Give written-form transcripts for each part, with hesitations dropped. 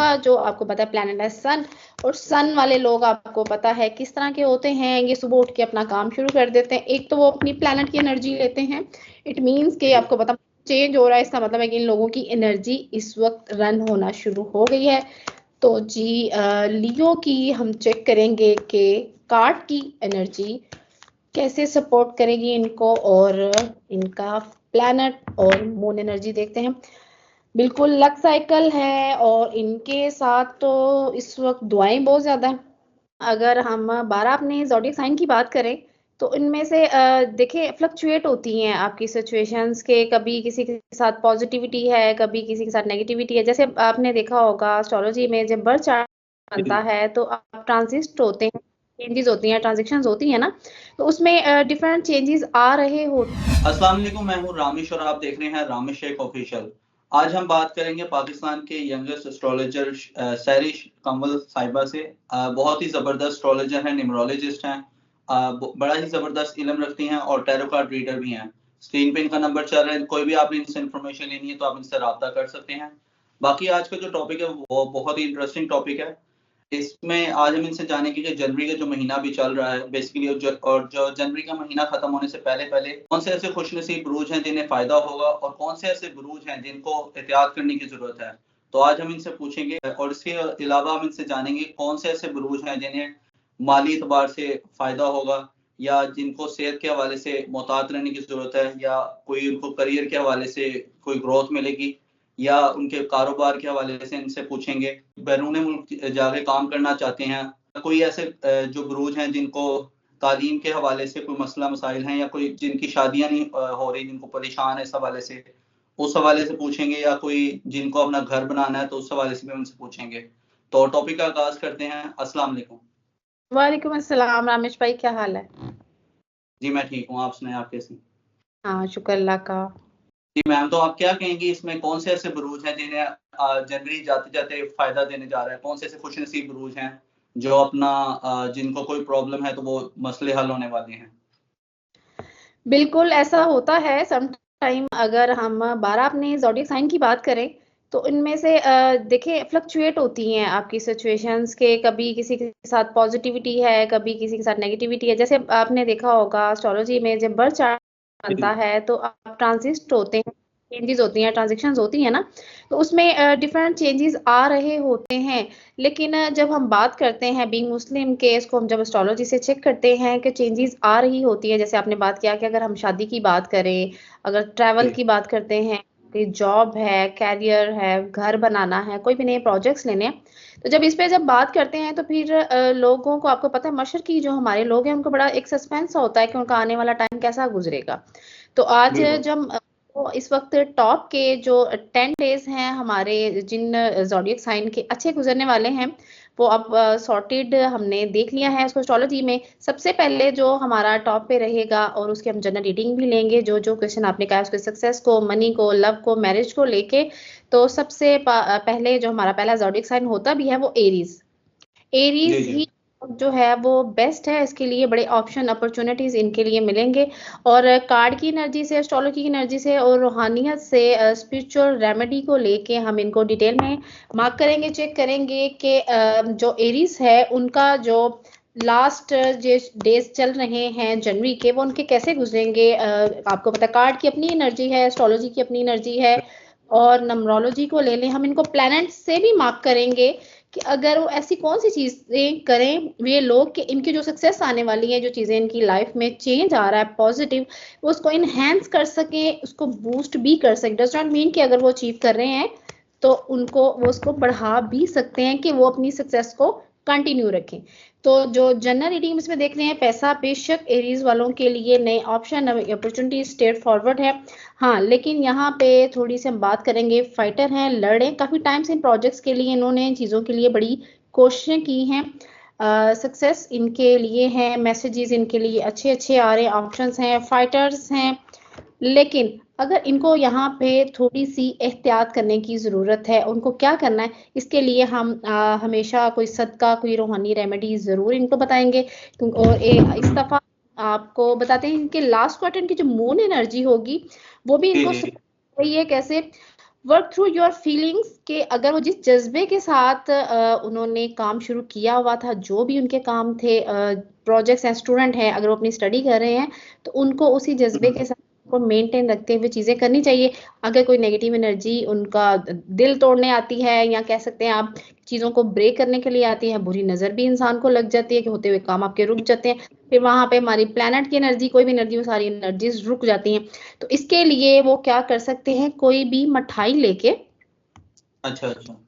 इनका जो आपको पता है प्लैनेट है सन, और सन वाले लोग आपको पता है किस तरह के होते हैं। ये सुबह उठ के अपना काम शुरू कर देते हैं। एक तो वो अपनी प्लैनेट की एनर्जी लेते हैं। इट मीन्स कि आपको पता चेंज हो रहा है, इसका मतलब है कि इन लोगों की एनर्जी इस वक्त रन होना शुरू हो गई है। तो जी लियो की हम चेक करेंगे कि कार्ड की एनर्जी कैसे सपोर्ट करेगी इनको, और इनका प्लैनेट और मून एनर्जी देखते हैं। बिल्कुल लक साइकिल है और इनके साथ तो इस वक्त दुआएं बहुत ज्यादा है। अगर हम 12 अपने ज़ोडिएक साइन की बात करें तो इनमें से देखिए फ्लक्चुएट होती हैं आपकी सिचुएशंस के, कभी किसी के साथ पॉजिटिविटी है, कभी किसी के साथ नेगेटिविटी है। जैसे आपने देखा होगा एस्ट्रोलॉजी में जब बर्थ चार्ट बनता है तो आप ट्रांजिस्ट होते हैं, चेंजेस होती हैं, ट्रांजिशंस होती हैं ना, तो उसमें डिफरेंट चेंजेस आ रहे होते हैं। अस्सलाम वालेकुम, मैं हूं रामिश और आप देख रहे हैं रामिश शेख ऑफिशियल। आज हम बात करेंगे पाकिस्तान के यंगेस्ट एस्ट्रोलॉजर सैरिश कंवल साहिबा से। बहुत ही ज़बरदस्त एस्ट्रोलॉजर हैं, न्यूमरोलॉजिस्ट हैं, बड़ा ही ज़बरदस्त इल्म रखती हैं और टैरो कार्ड रीडर भी हैं। स्क्रीन पे इनका नंबर चल रहा है, कोई भी आपने इनसे इन्फॉर्मेशन लेनी है तो आप इनसे रब्ता कर सकते हैं। बाकी आज का जो टॉपिक है वो बहुत ही इंटरेस्टिंग टॉपिक है। इसमें आज हम इनसे जानेंगे कि जनवरी का जो महीना भी चल रहा है बेसिकली, और जो जनवरी का महीना खत्म होने से पहले पहले कौन से ऐसे खुशनसीब बुरूज हैं जिन्हें फायदा होगा और कौन से ऐसे बुरूज हैं जिनको एहतियात करने की जरूरत है। तो आज हम इनसे पूछेंगे और इसके अलावा हम इनसे जानेंगे कौन से ऐसे बुरूज हैं जिन्हें माली एतबार से फायदा होगा, या जिनको सेहत के हवाले से मोहतात रहने की जरूरत है, या कोई उनको करियर के हवाले से कोई ग्रोथ मिलेगी, या उनके कारोबार के हवाले से इनसे पूछेंगे। बैरून मुल्क जाके काम करना चाहते हैं, कोई ऐसे जो बुरूज हैं जिनको तालीम के हवाले से कोई मसला मसाइल हैं, या कोई जिनकी शादियां नहीं हो रही, जिनको परेशान है इस हवाले से, उस हवाले से पूछेंगे, या कोई जिनको अपना घर बनाना है तो उस हवाले से भी उनसे पूछेंगे। तो टॉपिक का आगाज करते हैं। अस्सलाम वालेकुम। वालेकुम अस्सलाम रामेश भाई, क्या हाल है? जी मैं ठीक हूँ, आप सुनाएं, आप कैसी? हाँ शुक्र अल्लाह का। जी मैम, तो आप क्या कहेंगी इसमें कौन से ऐसे बुरूज हैं जिन्हें जनवरी जाते जाते फायदा देने जा रहा है? कौन से ऐसे खुशनसीब बुरूज हैं जो अपना जिनको कोई प्रॉब्लम है तो वो मसले हल होने वाले हैं? बिल्कुल ऐसा होता है सम टाइम। अगर हम 12 अपने ज़ोडिएक साइन की बात करें तो इनमें से देखिए फ्लक्चुएट होती हैं आपकी सिचुएशंस के, कभी किसी के साथ पॉजिटिविटी है, कभी किसी के साथ नेगेटिविटी है। जैसे आपने देखा होगा एस्ट्रोलॉजी में जब बर्थ चार्ट बनता है तो आप ट्रांजिस्ट होते हैं, चेंजेस होती हैं, ट्रांजिशंस होती हैं ना, तो उसमें डिफरेंट चेंजेस आ रहे होते हैं। लेकिन जब हम बात करते हैं बीइंग मुस्लिम के, इसको हम जब एस्ट्रोलॉजी से चेक करते हैं कि चेंजेस आ रही होती है, जैसे आपने बात किया कि अगर हम शादी की बात करें, अगर ट्रैवल की बात करते हैं, कोई जॉब है, कैरियर है, घर बनाना है, कोई भी नए प्रोजेक्ट्स लेने हैं, तो जब इस पे जब बात करते हैं तो फिर लोगों को आपको पता है मशरकी जो हमारे लोग हैं उनको बड़ा एक सस्पेंस होता है कि उनका आने वाला टाइम कैसा गुजरेगा। तो आज जब तो इस वक्त टॉप के जो 10 डेज हैं हमारे, जिन ज़ोडिएक साइन के अच्छे गुजरने वाले हैं, वो अब सॉर्टेड हमने देख लिया है उसको एस्ट्रोलॉजी में। सबसे पहले जो हमारा टॉप पे रहेगा और उसके हम जनरल रीडिंग भी लेंगे, जो जो क्वेश्चन आपने कहा उसके सक्सेस को, मनी को, लव को, मैरिज को लेके। तो सबसे पहले जो हमारा पहला ज़ोडिएक साइन होता भी है वो एरीज। जी एरीज जी। ही जो है वो बेस्ट है, इसके लिए बड़े ऑप्शन अपॉर्चुनिटीज इनके लिए मिलेंगे। और कार्ड की एनर्जी से, एस्ट्रोलॉजी की एनर्जी से और रूहानियत से, स्पिरिचुअल रेमेडी को लेके हम इनको डिटेल में मार्क करेंगे, चेक करेंगे कि जो एरीज है उनका जो लास्ट जो डेज चल रहे हैं जनवरी के, वो उनके कैसे गुजरेंगे। आपको पता है कार्ड की अपनी एनर्जी है, एस्ट्रोलॉजी की अपनी एनर्जी है, और नंबरोलॉजी को ले लें हम, इनको प्लैनेट से भी मार्क करेंगे कि अगर वो ऐसी कौन सी चीजें करें ये लोग कि इनकी जो सक्सेस आने वाली है, जो चीजें इनकी लाइफ में चेंज आ रहा है पॉजिटिव, वो उसको इनहेंस कर सके, उसको बूस्ट भी कर सके। डज नॉट मीन कि अगर वो अचीव कर रहे हैं तो उनको वो उसको बढ़ा भी सकते हैं कि वो अपनी सक्सेस को कंटिन्यू रखें। तो जो जनरल रीडिंग इसमें देख रहे हैं, पैसा बेशक एरीज वालों के लिए नए ऑप्शन, अपॉर्चुनिटी स्ट्रेट फॉरवर्ड है। हाँ लेकिन यहाँ पे थोड़ी सी हम बात करेंगे, फाइटर हैं, लड़े काफी टाइम से इन प्रोजेक्ट्स के लिए, इन्होंने इन चीजों के लिए बड़ी कोशिशें की हैं, सक्सेस इनके लिए है, मैसेजेस इनके लिए अच्छे अच्छे आ रहे हैं, ऑप्शंस हैं, फाइटर्स हैं। लेकिन अगर इनको यहाँ पे थोड़ी सी एहतियात करने की ज़रूरत है, उनको क्या करना है, इसके लिए हम हमेशा कोई सदका, कोई रूहानी रेमेडी ज़रूर इनको बताएंगे। और इस दफ़ा आपको बताते हैं इनके लास्ट क्वार्टर की जो मून एनर्जी होगी वो भी जी इनको जी। support कर रही है। कैसे? वर्क थ्रू योर फीलिंग्स के अगर वो जिस जज्बे के साथ उन्होंने काम शुरू किया हुआ था, जो भी उनके काम थे, प्रोजेक्ट्स हैं, स्टूडेंट हैं, अगर वो अपनी स्टडी कर रहे हैं तो उनको उसी जज्बे के साथ को मेंटेन रखते हुए चीजें करनी चाहिए। अगर कोई नेगेटिव एनर्जी उनका दिल तोड़ने आती है, या कह सकते हैं आप चीजों को ब्रेक करने के लिए आती है, बुरी नजर भी इंसान को लग जाती है कि होते हुए काम आपके रुक जाते हैं, फिर वहां पे हमारी प्लेनेट की एनर्जी, कोई भी एनर्जी, वो सारी एनर्जीज रुक जाती हैं। तो इसके लिए वो क्या कर सकते हैं, कोई भी मिठाई लेके अच्छा अच्छा।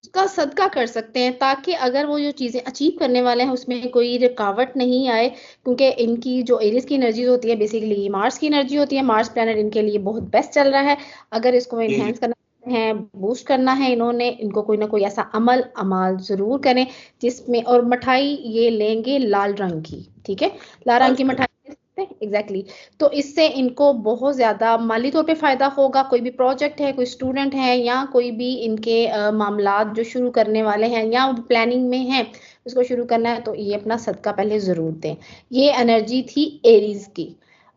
उसका सदका कर सकते हैं, ताकि अगर वो जो चीजें अचीव करने वाले हैं उसमें कोई रुकावट नहीं आए। क्योंकि इनकी जो एरिस की एनर्जी होती है, बेसिकली मार्स की एनर्जी होती है, मार्स प्लैनेट इनके लिए बहुत बेस्ट चल रहा है। अगर इसको जी जी। एनहेंस करना है, बूस्ट करना है, इन्होंने इनको कोई ना कोई ऐसा अमल अमाल जरूर करें जिसमें, और मिठाई ये लेंगे लाल रंग की, ठीक है, लाल रंग की अच्छा। मिठाई एग्जैक्टली exactly। तो इससे इनको बहुत ज्यादा माली तौर पे फायदा होगा। कोई भी प्रोजेक्ट है, कोई स्टूडेंट है, या कोई भी इनके मामलात जो शुरू करने वाले हैं या प्लानिंग में है उसको शुरू करना है, तो ये अपना सदका पहले जरूर दें। ये एनर्जी थी एरीज की।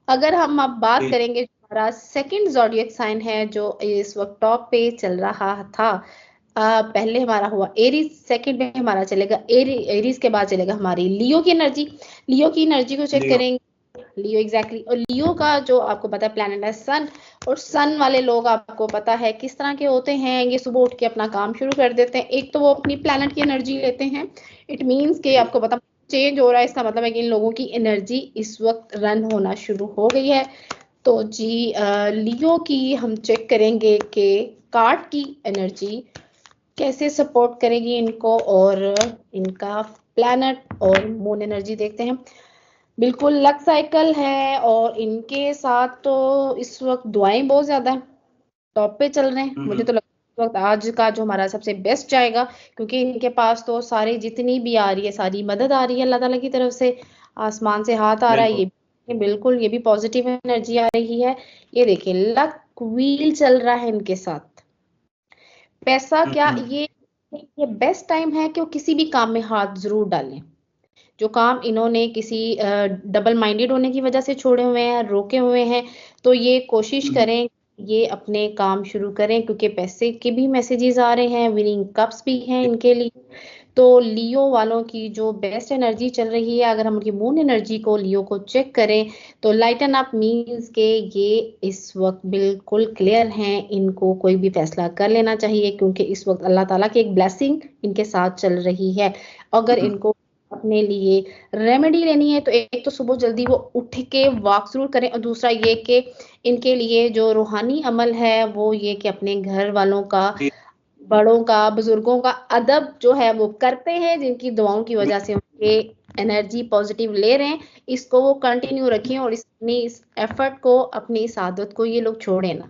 अगर हम अब बात जी करेंगे, हमारा सेकंड ज़ोडिएक साइन है जो इस वक्त टॉप पे चल रहा था, पहले हमारा हुआ एरीज, सेकंड में हमारा चलेगा एरीज के बाद चलेगा हमारी लियो की एनर्जी। लियो की एनर्जी को चेक लियो। करेंगे। लियो एग्जैक्टली और लियो का जो आपको पता है प्लैनेट है सन। और सन वाले लोग आपको पता है किस तरह के होते हैं, ये सुबह उठ के अपना काम शुरू कर देते हैं। एक तो वो अपनी प्लैनेट की एनर्जी लेते हैं, इट मीन्स कि जी आपको पता चेंज हो रहा है, इसका मतलब है कि इन लोगों की एनर्जी इस वक्त रन होना शुरू हो गई है। तो जी लियो की हम चेक करेंगे कि कार्ड की एनर्जी कैसे सपोर्ट करेगी इनको, और इनका प्लैनेट और मून एनर्जी देखते हैं। बिल्कुल लक साइकिल है, और इनके साथ तो इस वक्त दुआएं बहुत ज्यादा टॉप पे चल रहे हैं। मुझे हम्म। तो लगता है इस वक्त आज का जो हमारा सबसे बेस्ट जाएगा, क्योंकि इनके पास तो सारे जितनी भी आ रही है, सारी मदद आ रही है अल्लाह ताला की तरफ से, आसमान से हाथ आ रहा है। बिल्कुल। ये बिल्कुल, ये भी पॉजिटिव एनर्जी आ रही है। ये देखिए लक व्हील चल रहा है इनके साथ। पैसा क्या, हम्म। ये बेस्ट टाइम है कि वो किसी भी काम में हाथ जरूर डालें। जो काम इन्होंने किसी डबल माइंडेड होने की वजह से छोड़े हुए हैं, रोके हुए हैं, तो ये कोशिश हम्म। करें ये अपने काम शुरू करें, क्योंकि पैसे के भी मैसेजेस आ रहे हैं, विनिंग कप्स भी हैं जी इनके लिए। तो लियो वालों की जो बेस्ट एनर्जी चल रही है, अगर हम उनकी मून एनर्जी को, लियो को चेक करें, तो लाइटन अप मीन्स के ये इस वक्त बिल्कुल क्लियर हैं, इनको कोई भी फैसला कर लेना चाहिए, क्योंकि इस वक्त अल्लाह ताला की एक ब्लेसिंग इनके साथ चल रही है। अगर हम्म। इनको अपने लिए रेमेडी लेनी है, तो एक तो सुबह जल्दी वो उठ के वॉक जरूर करें, और दूसरा ये कि इनके लिए जो रूहानी अमल है वो ये कि अपने घर वालों का, जी बड़ों का, बुजुर्गों का अदब जो है वो करते हैं, जिनकी दुआओं की वजह से उनके एनर्जी पॉजिटिव ले रहे हैं, इसको वो कंटिन्यू रखें, और इस एफर्ट को, अपनी इस आदत को ये लोग छोड़े ना।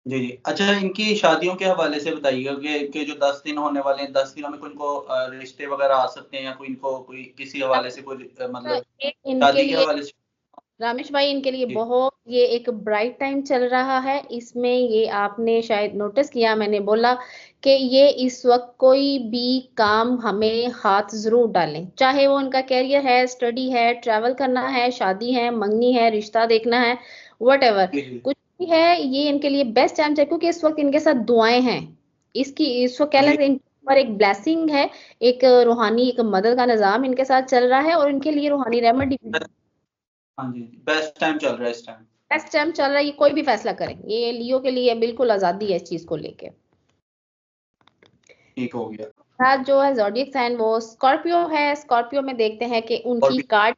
जी जी। अच्छा, इनकी शादियों के हवाले से बताइएगा कि जो 10 दिन होने वाले हैं, 10 दिनों में कोई इनको रिश्ते वगैरह आ सकते हैं, या कोई इनको कोई किसी हवाले से कोई मतलब ये इनके शादी के लिए, हवाले से। रामेश भाई, इनके लिए जी बहुत ये एक ब्राइट टाइम चल रहा है। इसमें ये आपने शायद नोटिस किया, मैंने बोला कि ये इस वक्त कोई भी काम हमें हाथ जरूर डालें, चाहे वो उनका कैरियर है, स्टडी है, ट्रैवल करना है, शादी है, मंगनी है, रिश्ता देखना है, वट जी जी। कुछ भी है, ये इनके लिए बेस्ट टाइम है, क्योंकि इस वक्त इनके साथ दुआएं हैं। इसकी इस वक्त कह जी। लें इन पर एक ब्लेसिंग है, एक रूहानी, एक मदद का निजाम इनके साथ चल रहा है, और इनके लिए रूहानी रेमेडी हाँ जी, बेस्ट टाइम चल रहा है इस टाइम। बेस्ट टाइम चल रहा है। ये कोई भी फैसला करें, ये लियो के लिए बिल्कुल आजादी है इस चीज को लेके। ठीक हो गया। आज जो है जोडियक साइन वो स्कॉर्पियो है। स्कॉर्पियो में देखते हैं कि और उनकी भी। कार्ड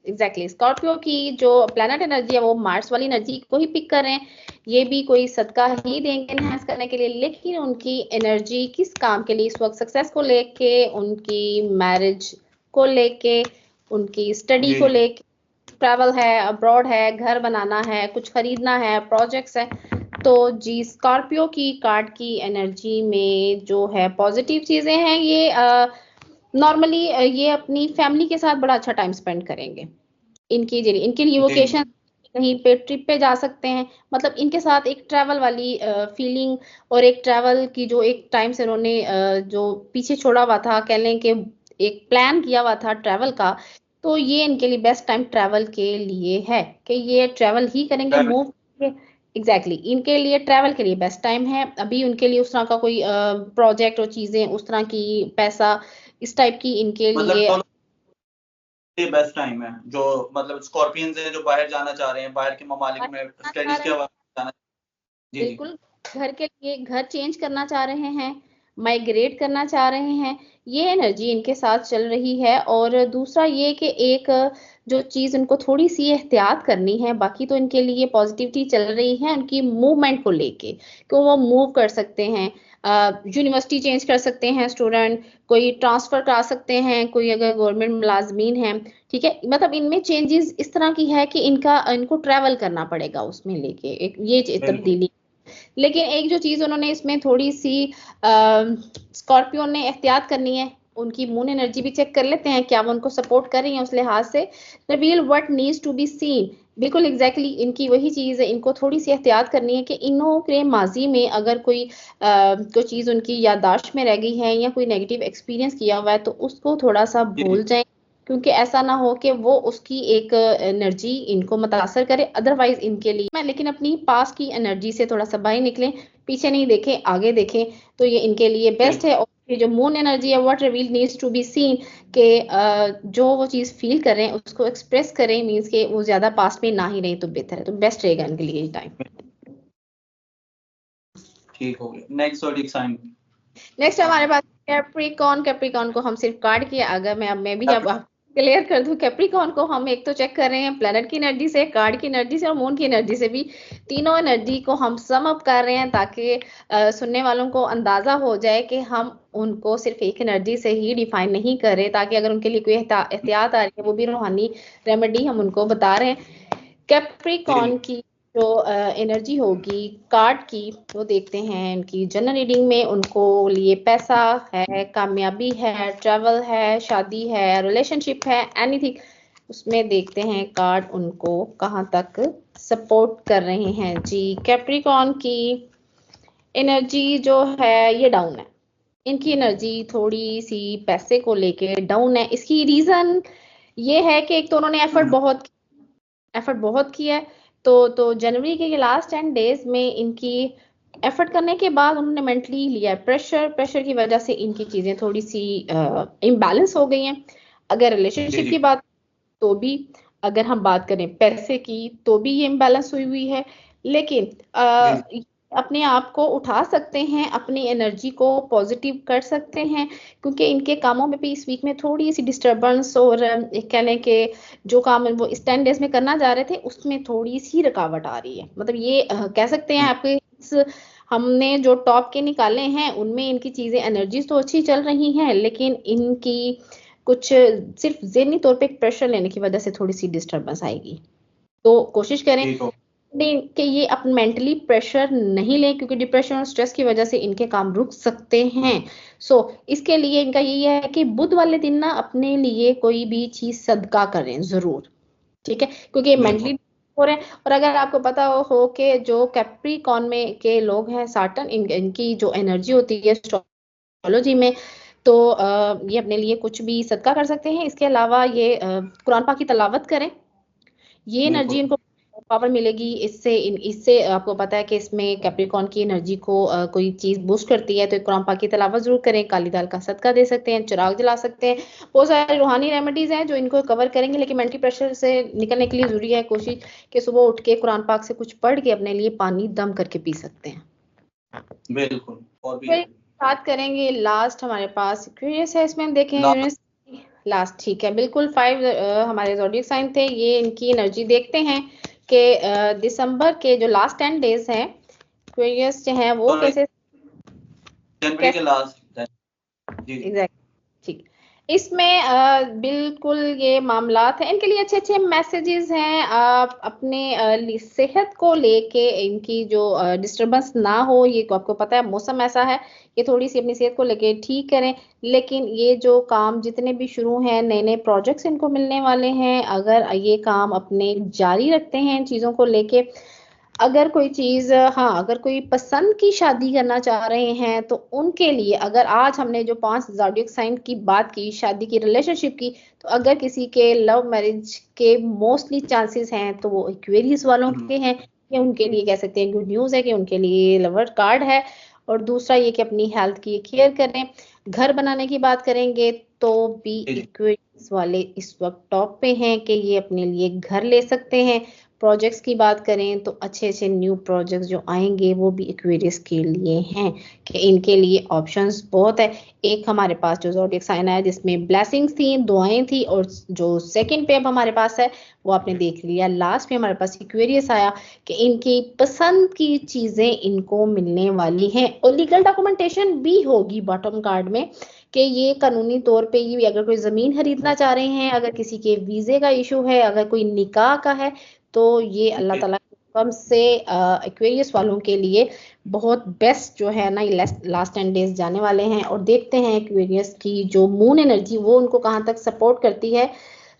एग्जैक्टली स्कॉर्पियो की जो प्लैनेट एनर्जी है वो मार्स वाली एनर्जी को ही पिक कर रहे हैं। ये भी कोई सदका ही देंगे एनहांस करने के लिए, लेकिन उनकी एनर्जी किस काम के लिए इस वक्त, सक्सेस को लेके, उनकी मैरिज को लेके, उनकी स्टडी जी को जी। लेके, ट्रैवल है, अब्रॉड है, घर बनाना है, कुछ खरीदना है, प्रोजेक्ट्स है। तो जी स्कॉर्पियो की कार्ड की एनर्जी में जो है पॉजिटिव चीजें हैं, ये नॉर्मली ये अपनी फैमिली के साथ बड़ा अच्छा टाइम स्पेंड करेंगे। इनके लिए जी जी। वोकेशन, कहीं पे ट्रिप पे जा सकते हैं, मतलब इनके साथ एक ट्रैवल वाली फीलिंग, और एक ट्रैवल की जो एक टाइम से उन्होंने जो पीछे छोड़ा हुआ था, कह लें कि एक प्लान किया हुआ था ट्रैवल का, तो ये इनके लिए बेस्ट टाइम ट्रैवल के लिए है कि ये ट्रैवल ही करेंगे, मूव करेंगे। एग्जैक्टली इनके लिए ट्रैवल के लिए बेस्ट टाइम है अभी। उनके लिए उस तरह का कोई प्रोजेक्ट और चीजें उस तरह की पैसा इस टाइप की इनके मतलब लिए ये बेस्ट टाइम है जो मतलब स्कॉर्पियंस है जो बाहर जाना चाह रहे हैं, बाहर के ममालिक में स्टडीज के हवाले से जाना। जी जी बिल्कुल घर के लिए घर चेंज करना चाह रहे हैं, माइग्रेट करना चाह रहे हैं, ये एनर्जी इनके साथ चल रही है। और दूसरा ये कि एक जो चीज उनको थोड़ी सी एहतियात करनी है, बाकी तो इनके लिए पॉजिटिविटी चल रही है उनकी मूवमेंट को लेके कि वो मूव कर सकते हैं, यूनिवर्सिटी चेंज कर सकते हैं स्टूडेंट, कोई ट्रांसफर करा सकते हैं, कोई अगर गवर्नमेंट मुलाजमीन है, ठीक है। मतलब इनमें चेंजेस इस तरह की है कि इनको ट्रैवल करना पड़ेगा उसमें लेके एक ये बिल्कुल। तब्दीली। लेकिन एक जो चीज उन्होंने इसमें थोड़ी सी स्कॉर्पियो ने एहतियात करनी है, उनकी मून एनर्जी भी चेक कर लेते हैं क्या वो उनको सपोर्ट कर रही है उस लिहाज से। Reveal what needs to be seen, बिल्कुल एग्जैक्टली इनकी वही चीज है, इनको थोड़ी सी एहतियात करनी है कि इन्हों के माजी में अगर कोई चीज उनकी याददाश्त में रह गई है या कोई नेगेटिव एक्सपीरियंस किया हुआ है तो उसको थोड़ा सा जी भूल जाएं, क्योंकि ऐसा ना हो कि वो उसकी एक एनर्जी इनको मुतासर करे। अदरवाइज इनके लिए मैं लेकिन अपनी पास की एनर्जी से थोड़ा सा बाहर निकलें, पीछे नहीं देखें आगे देखें, तो ये इनके लिए बेस्ट है। और ये जो मून एनर्जी है what reveal needs to be seen के जो वो चीज फील कर रहे हैं उसको एक्सप्रेस करें, मीन्स के वो ज्यादा पास्ट में ना ही रहे तो बेहतर है, तो बेस्ट रहेगा इनके लिए ये टाइम। ठीक हो गया। नेक्स्ट और साइन नेक्स्ट हमारे पास कैप्रिकॉर्न। कैप्रिकॉर्न को हम सिर्फ कार्ड किया, अगर मैं भी अब क्लियर कर दूं, कैप्रिकॉर्न को हम एक तो चेक कर रहे हैं प्लैनेट की एनर्जी से, कार्ड की एनर्जी से और मून की एनर्जी से भी। तीनों एनर्जी को हम सम अप कर रहे हैं ताकि सुनने वालों को अंदाजा हो जाए कि हम उनको सिर्फ एक एनर्जी से ही डिफाइन नहीं कर रहे, ताकि अगर उनके लिए कोई एहतियात आ रही है वो भी रूहानी रेमेडी हम उनको बता रहे हैं। कैप्रिकॉर्न की जो एनर्जी होगी कार्ड की वो देखते हैं इनकी जनरल रीडिंग में। उनको लिए पैसा है, कामयाबी है, ट्रैवल है, शादी है, रिलेशनशिप है, एनीथिंग, उसमें देखते हैं कार्ड उनको कहाँ तक सपोर्ट कर रहे हैं। जी कैप्रिकॉर्न की एनर्जी जो है ये डाउन है, इनकी एनर्जी थोड़ी सी पैसे को लेके डाउन है। इसकी रीजन ये है कि एक तो उन्होंने एफर्ट बहुत किया है, तो जनवरी के लास्ट 10 डेज में इनकी एफर्ट करने के बाद उन्होंने मेंटली लिया प्रेशर की वजह से इनकी चीजें थोड़ी सी इम्बैलेंस हो गई हैं। अगर रिलेशनशिप की बात तो भी, अगर हम बात करें पैसे की तो भी ये इम्बैलेंस हुई हुई है। लेकिन अपने आप को उठा सकते हैं, अपनी एनर्जी को पॉजिटिव कर सकते हैं, क्योंकि इनके कामों में भी इस वीक में थोड़ी सी डिस्टरबेंस और कहने के जो काम वो इस 10 डेज में करना जा रहे थे उसमें थोड़ी सी रुकावट आ रही है। मतलब ये कह सकते हैं आपके हमने जो टॉप के निकाले हैं उनमें इनकी चीजें एनर्जीज तो अच्छी चल रही हैं, लेकिन इनकी कुछ सिर्फ ज़हनी तौर पे प्रेशर लेने की वजह से थोड़ी सी डिस्टरबेंस आएगी। तो कोशिश करें कि ये अब मेंटली प्रेशर नहीं लें, क्योंकि डिप्रेशन और स्ट्रेस की वजह से इनके काम रुक सकते हैं। इसके लिए इनका यही है कि बुध वाले दिन ना अपने लिए कोई भी चीज सदका करें जरूर, ठीक है, क्योंकि मेंटली हो रहे हैं। और अगर आपको पता हो कि जो कैप्रिकॉर्न में के लोग हैं साटन इनकी जो एनर्जी होती है एस्ट्रोलॉजी में, तो ये अपने लिए कुछ भी सदका कर सकते हैं। इसके अलावा ये कुरान पाक की तलावत करें, ये एनर्जी इनको पावर मिलेगी। इससे आपको पता है कि इसमें कैप्रिकॉर्न की एनर्जी को कोई चीज बूस्ट करती है, तो कुरान पाक की तलावत जरूर करें, काली दाल का सदका दे सकते हैं, चिराग जला सकते हैं। बहुत सारे रूहानी रेमेडीज हैं जो इनको कवर करेंगे, लेकिन मेंटली प्रेशर से निकलने के लिए जरूरी है कोशिश कि सुबह उठ के कुरान पाक से कुछ पढ़ के अपने लिए पानी दम करके पी सकते हैं। बिल्कुल। और भी बात करेंगे लास्ट हमारे पास क्यूरियस है, इसमें हम देखें लास्ट, ठीक है बिल्कुल 5 हमारे ज़ोडिएक साइन थे। ये इनकी एनर्जी देखते हैं कि दिसंबर के जो लास्ट 10 डेज हैं क्यूरियस जो हैं वो कैसे जनवरी के लास्ट एग्जैक्ट ठीक। इसमें बिल्कुल ये मामलात हैं इनके लिए अच्छे अच्छे मैसेजेस हैं। आप अपने सेहत को लेके इनकी जो डिस्टरबेंस ना हो, ये आपको पता है मौसम ऐसा है, ये थोड़ी सी अपनी सेहत को लेके ठीक करें। लेकिन ये जो काम जितने भी शुरू हैं, नए नए प्रोजेक्ट्स इनको मिलने वाले हैं, अगर ये काम अपने जारी रखते हैं इन चीज़ों को लेके, अगर कोई चीज अगर कोई पसंद की शादी करना चाह रहे हैं तो उनके लिए, अगर आज हमने जो 5 ज़ोडिएक साइन की बात की, शादी की, रिलेशनशिप की, तो अगर किसी के लव मैरिज के मोस्टली चांसेस हैं तो वो एक्वेरियस वालों के हैं, ये उनके लिए कह सकते हैं गुड न्यूज़ है कि उनके लिए लवर कार्ड है। और दूसरा ये कि अपनी हेल्थ की केयर करें। घर बनाने की बात करेंगे तो भी जी जी इक्विटीज वाले इस वक्त टॉप पे हैं कि ये अपने लिए घर ले सकते हैं। प्रोजेक्ट्स की बात करें तो अच्छे अच्छे न्यू प्रोजेक्ट्स जो आएंगे वो भी इक्विटीज के लिए हैं कि इनके लिए ऑप्शंस बहुत है। एक हमारे पास जो ज़ोडिएक साइन आया जिसमें ब्लेसिंग्स थी, दुआएं थी, और जो सेकंड पे अब हमारे पास है वो आपने देख लिया। लास्ट पे हमारे पास एक्वेरियस आया कि इनकी पसंद की चीजें इनको मिलने वाली हैं और लीगल डॉक्यूमेंटेशन भी होगी बॉटम कार्ड में कि ये कानूनी तौर पे ये अगर कोई जमीन खरीदना चाह रहे हैं, अगर किसी के वीजे का इशू है, अगर कोई निकाह का है, तो ये अल्लाह ताला के हुक्म से एक्वेरियस वालों के लिए बहुत बेस्ट जो है ना ये लास्ट 10 डेज जाने वाले हैं। और देखते हैं एक्वेरियस की जो मून एनर्जी वो उनको कहाँ तक सपोर्ट करती है।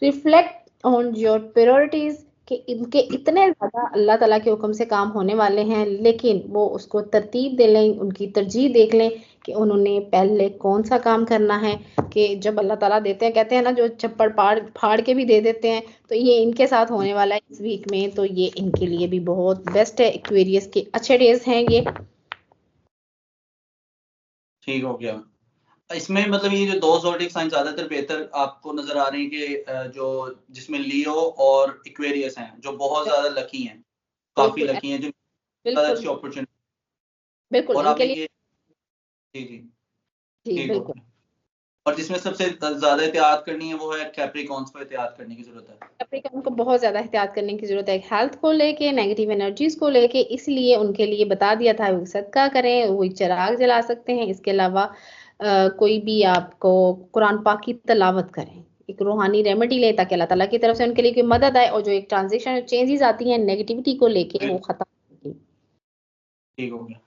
रिफ्लेक्ट ऑन योर प्रायोरिटीज कि इनके इतने ज्यादा अल्लाह ताला के हुक्म से काम होने वाले हैं, लेकिन वो उसको तरतीब दे लें, उनकी तरजीह देख लें कि उन्होंने पहले कौन सा काम करना है। कि जब अल्लाह ताला देते हैं, कहते हैं ना जो चप्पड़ फाड़ फाड़ के भी दे देते हैं, तो ये इनके साथ होने वाला है इस वीक में। तो ये इनके लिए भी बहुत बेस्ट है। एक्वेरियस के अच्छे डेज हैं ये। ठीक हो गया। इसमें मतलब ये जो दो ज़ोडिएक साइन ज्यादातर बेहतर आपको नजर आ रहे हैं कि जो जिसमें लियो और इक्वेरियस हैं जो बहुत ज्यादा लकी हैं, काफी बिल्कुल लकी हैं, जो ज्यादा बिल्कुल अच्छी अपॉर्चुनिटी। बिल्कुल और इनके आपने लिए। ये जी जी जी ठीक हो बिल्कुल। गया। और जिसमें सबसे ज्यादा एहतियात करनी है वो है कैप्रिकॉन्स को एहतियात करने की जरूरत है। कैप्रिकॉर्न को बहुत ज्यादा एहतियात करने की जरूरत है हेल्थ को लेके, नेगेटिव एनर्जीज को लेके। इसलिए उनके लिए बता दिया था वो सदका करें, वो चिराग जला सकते हैं। इसके अलावा कोई भी आपको कुरान पाक की तलावत करें, एक रूहानी रेमेडी लें ताकि अल्लाह ताला की तरफ से उनके लिए कोई मदद आए और जो एक ट्रांजिशन चेंजेस आती हैं नेगेटिविटी को लेके वो खत्म होगी। ठीक हो गया।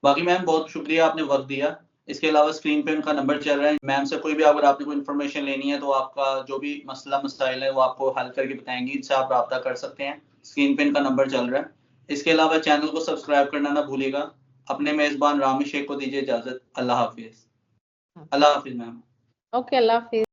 बाकी मैम बहुत शुक्रिया, आपने वक्त दिया। इसके अलावा स्क्रीन पे उनका नंबर चल रहा है, मैम से कोई भी अगर आपने कोई इन्फॉर्मेशन लेनी है तो आपका जो भी मसला मसाइल है वो आपको हल करके बताएंगी, इनसे आप रब्ता कर सकते हैं। स्क्रीन पे इनका नंबर चल रहा है। इसके अलावा चैनल को सब्सक्राइब करना ना भूलिएगा। अपने मेजबान रामी शेख को दीजिए इजाजत। अल्लाह हाफिज। अल्लाह हाफिज मैम। ओके, अल्लाह हाफिज।